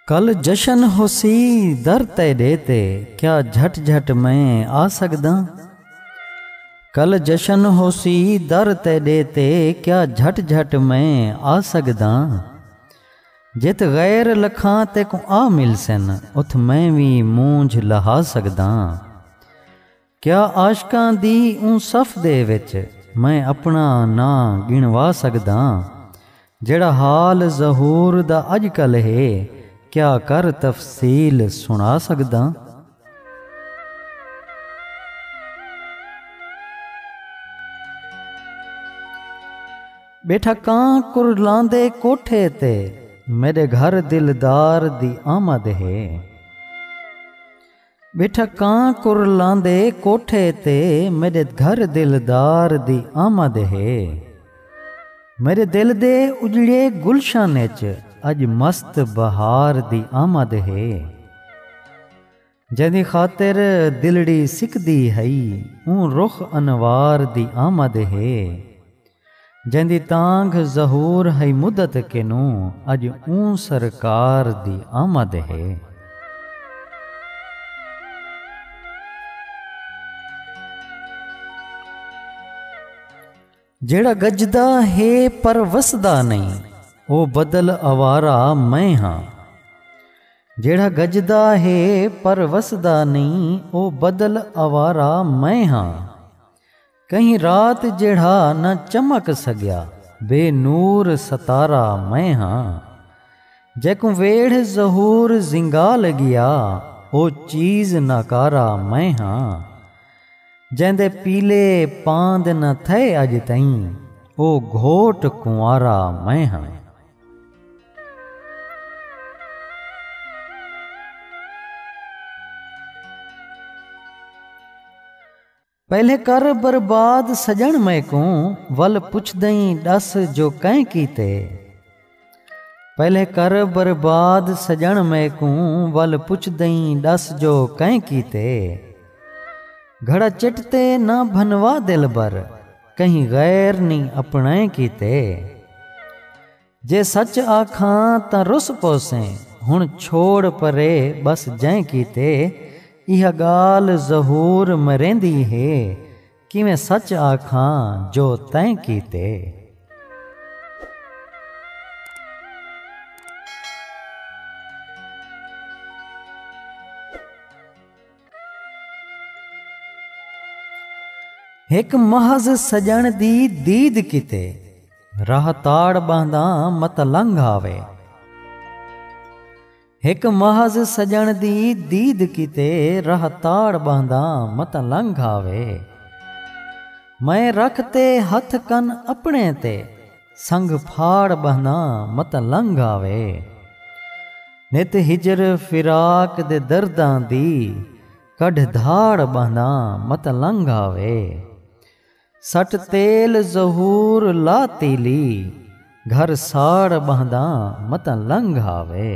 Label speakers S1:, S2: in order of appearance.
S1: कल जशन होसी दर तेरे ते, क्या झट झट मैं आ सकदा। कल जशन होसी दर तेरे ते, क्या झट झट मैं आ सकदा। जित गैर लखां ते को आ मिलसन, उथ मैं भी मूंझ लहा सकदा। क्या आशकां दी ऊं सफ दे विच, मैं अपना ना गिणवा सकदा। जेड़ा हाल ज़हूर दा अजकल है, क्या कर तफसील सुना सकदा। बैठा कां कुरलांदे कोठे ते, मेरे घर दिलदार दी आमद है। बैठा कां कुरलांदे कोठे ते, मेरे घर दिलदार दी आमद है। मेरे दिल दे उजड़े गुलशाने च, अज मस्त बहार दी आमद है। जदी खातिर दिलड़ी सिकदी हई, ऊं रुख अनवार दी आमद है। जंदी तांग ज़हूर हई मुदत के नू, अज ऊं सरकार दी आमद है। जेड़ा गजदा है पर वसदा नहीं, ओ बदल आवारा मैं हाँ। जेड़ा गजदा है पर वसदा नहीं, ओ बदल आवारा मैं हाँ। कहीं रात जेड़ा न चमक सग्या, बेनूर सतारा मैं हाँ। जैकू वेढ़ ज़हूर जिंगाल गया, ओ चीज नकारा मैं हाँ। जैंदे पीले पांद न थे अज तई, ओ घोट कुंवारा मैं हाँ। पहले कर बर्बाद सजन मैं को, वल पुछ दई दस जो कैं कीते। पहले कर बर्बाद सजन मैं को, वल पुछ दई दस जो कैं कीते। घड़ा चिटते ना भनवा दिल बर, कहीं गैर नी अपने कीते। जे सच आखां ता रुस पोसें, हुण छोड़ परे बस जैं कीते। यह गाल ज़हूर मरेंदी है, कि मैं सच आखां जो तैं कीते। एक महज सजन दी दीद किते, राह ताड़ बांदा मत लंघावे। एक महज सजन दी दीद किते, राह ताड़ बांदा मत लंघावे। मैं रखते हथ कन अपने ते, संग फाड़ बांदा मत लंघावे। नित हिजर फिराक दे दर्दां दी, कढ़ धाड़ बांदा मत लंघावे। सट तेल ज़हूर ला तीली, घर साड़ बांदा मत लंघावे।